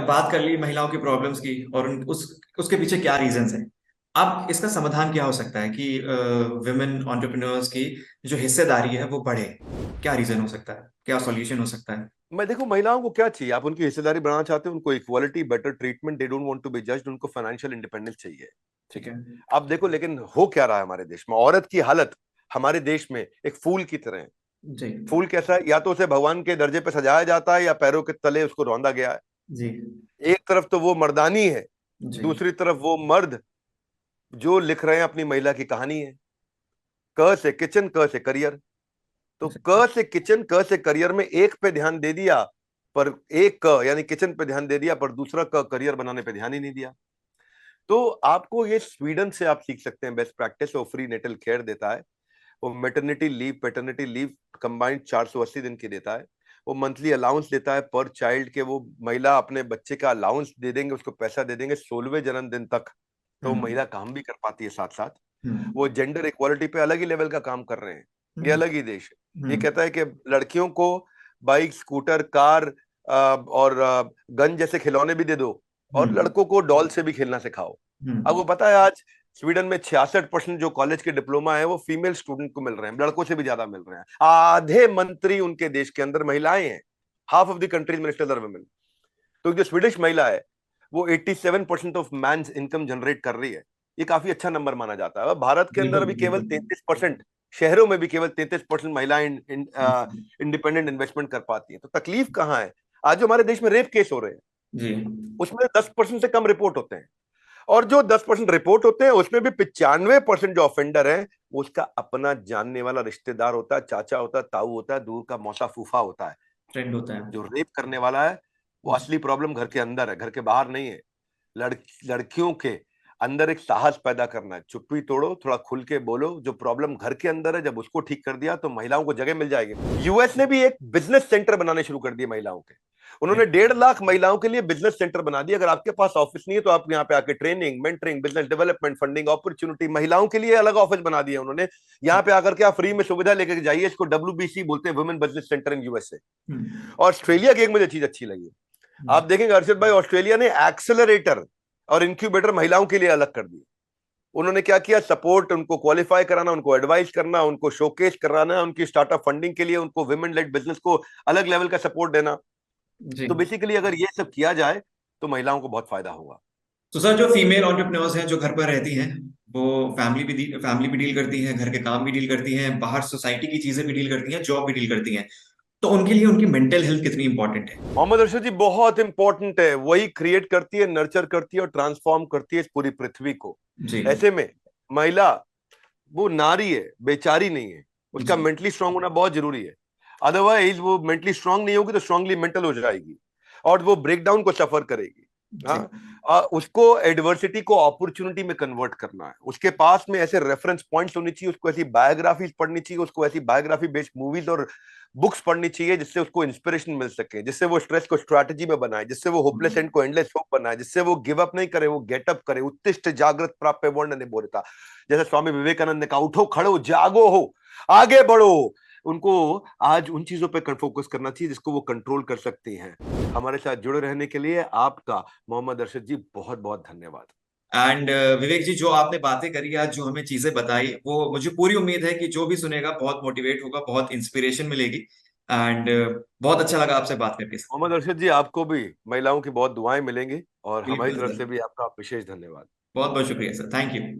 बात कर ली महिलाओं की प्रॉब्लम्स की और उसके पीछे क्या रीजंस हैं। अब इसका समाधान क्या हो सकता है कि विमेन एंटरप्रेन्योर्स की जो हिस्सेदारी है वो बढ़े। क्या रीजन हो सकता है, क्या सॉल्यूशन हो सकता है? मैं देखो, महिलाओं को क्या चाहिए? आप उनकी हिस्सेदारी बढ़ाना चाहते हैं, उनको equality, better treatment, they don't want to be judged, उनको फाइनेंशियल इंडिपेंडेंस चाहिए। ठीक है। अब देखो, लेकिन हो क्या रहा है हमारे देश में? औरत की हालत हमारे देश में एक फूल की तरह है। जी। फूल कैसा है? या तो उसे भगवान के दर्जे पे सजाया जाता है या पैरों के तले उसको रौंदा गया है। जी। एक तरफ तो वो मर्दानी है, जी। दूसरी तरफ वो मर्द जो लिख रहे हैं अपनी महिला की कहानी है। क से किचन, क से करियर। तो क से किचन, क से करियर में एक पे ध्यान दे दिया, पर एक क यानी किचन पे ध्यान दे दिया, पर दूसरा क करियर बनाने पे ध्यान ही नहीं दिया। तो आपको ये स्वीडन से आप सीख सकते हैं बेस्ट प्रैक्टिस। वो फ्री नेटल केयर देता है, वो maternity leave, paternity leave combined 480 दिन की देता है। वो मंथली अलाउंस देता है पर चाइल्ड के। वो महिला अपने बच्चे का अलाउंस दे देंगे, उसको पैसा दे देंगे 16वें जन्मदिन तक। तो वो हम्म। महिला काम भी कर पाती है साथ साथ। हम्म। वो जेंडर इक्वालिटी पे अलग ही लेवल का काम कर रहे हैं। ये हम्म। अलग ही देश है। ये हम्म। कहता है कि लड़कियों को बाइक, स्कूटर, कार और गन जैसे खिलौने भी दे दो, और हम्म। लड़कों को डॉल से भी खेलना सिखाओ। हम्म। आपको पता है आज स्वीडन में 66% जो कॉलेज के डिप्लोमा है वो फीमेल स्टूडेंट को मिल रहे हैं, लड़कों से भी ज्यादा मिल रहे हैं। आधे मंत्री उनके देश के अंदर महिलाएं हैं। Half of the country's ministers are women. तो जो स्वीडिश महिला है वो 87% ऑफ मैन इनकम जनरेट कर रही है। ये काफी अच्छा नंबर माना जाता है। भारत के अंदर बिल्कुल अभी केवल बिल्कुल। 33%, शहरों में भी केवल 33% महिलाएं हम्म। इंडिपेंडेंट इन्वेस्टमेंट कर पाती हैं। तो तकलीफ कहाँ है? आज जो हमारे देश में रेप केस हो रहे हैं जी। उसमें 10% से कम रिपोर्ट होते हैं। और जो 10% रिपोर्ट होते हैं उसमें भी 95% जो ऑफेंडर है वो उसका अपना जानने वाला रिश्तेदार होता है, चाचा होता है, ताऊ होता है, दूर का मौसा फूफा होता है। ट्रेंड होता है। जो रेप करने वाला है वो असली प्रॉब्लम घर के अंदर है, घर के बाहर नहीं है। लड़ लड़कियों के अंदर एक साहस पैदा करना है। चुप्पी तोड़ो, थोड़ा खुल के बोलो। जो प्रॉब्लम घर के अंदर है, जब उसको ठीक कर दिया तो महिलाओं को जगह मिल जाएगी। यूएस ने भी एक बिजनेस सेंटर बनाने शुरू कर दिए महिलाओं के। उन्होंने 1.5 लाख महिलाओं के लिए बिजनेस सेंटर बना दिए। अगर आपके पास ऑफिस नहीं है तो आप यहाँ पे आके training, mentoring, business development, funding, opportunity, महिलाओं के लिए अलग ऑफिस बना दिया उन्होंने। यहाँ पे आकर के आप फ्री में सुविधा लेकर जाइए। इसको WBC बोलते हैं, women business centre in USA. Hmm. Australia की एक मुझे चीज अच्छी लगी। आप देखेंगे अर्षद भाई, ऑस्ट्रेलिया ने एक्सेलरेटर और इंक्यूबेटर महिलाओं के लिए अलग कर दिए। उन्होंने क्या किया? सपोर्ट, उनको क्वालिफाई कराना, उनको एडवाइस करना, उनको शोकेस कराना, उनकी स्टार्टअप फंडिंग के लिए उनको विमेन लेड बिजनेस को अलग लेवल का सपोर्ट देना। जी। तो बेसिकली अगर ये सब किया जाए तो महिलाओं को बहुत फायदा होगा। तो सर, जो फीमेल एंटरप्रेन्योर्स हैं जो घर पर रहती हैं, वो फैमिली भी डील करती हैं, घर के काम भी डील करती हैं, बाहर सोसाइटी की चीजें भी डील करती हैं, जॉब भी डील करती हैं, तो उनके लिए उनकी मेंटल हेल्थ कितनी इंपॉर्टेंट है? मोहम्मद अर्शद जी, बहुत इंपॉर्टेंट है। वही क्रिएट करती है, नर्चर करती है और ट्रांसफॉर्म करती है इस पूरी पृथ्वी को। जी। ऐसे में महिला वो नारी है, बेचारी नहीं है। उसका जी। मेंटली स्ट्रांग होना बहुत जरूरी है। अदरवाइज वो मेंटली स्ट्रांग नहीं होगी तो स्ट्रांगली मेंटल हो जाएगी और वो ब्रेकडाउन को सफर करेगी। जी। हाँ। उसको एडवर्सिटी को अपॉर्चुनिटी में कन्वर्ट करना है। उसके पास में ऐसे रेफरेंस पॉइंट्स होनी चाहिए, उसको ऐसी बायोग्राफीज पढ़नी चाहिए, उसको ऐसी बायोग्राफी बेस्ड मूवीज और बुक्स पढ़नी चाहिए जिससे उसको इंस्पिरेशन मिल सके, जिससे वो स्ट्रेस को स्ट्रैटेजी में बनाए, जिससे वो होपलेस एंड को एंडलेस होप बनाए, जिससे वो गिव अप नहीं करे, वो गेट अप करे। उत्तिष्ठ जागृत प्राप्य वर्ण ने बोलता, जैसे स्वामी विवेकानंद ने कहा, उठो, खड़ो, जागो, हो, आगे बढ़ो। उनको आज उन चीजों पे फोकस करना चाहिए जिसको वो कंट्रोल कर सकती हैं। हमारे साथ जुड़े रहने के लिए आपका, मोहम्मद अरशद जी, बहुत बहुत धन्यवाद। एंड विवेक जी, जो आपने बातें करी आज, जो हमें चीजें बताई, वो मुझे पूरी उम्मीद है कि जो भी सुनेगा बहुत मोटिवेट होगा, बहुत इंस्पिरेशन मिलेगी। एंड बहुत अच्छा लगा आपसे बात करके सर। मोहम्मद अरशद जी, आपको भी महिलाओं की बहुत दुआएं मिलेंगी और हमारी बिल्कुल तरफ सर। से भी आपका विशेष धन्यवाद। बहुत बहुत शुक्रिया सर, थैंक यू।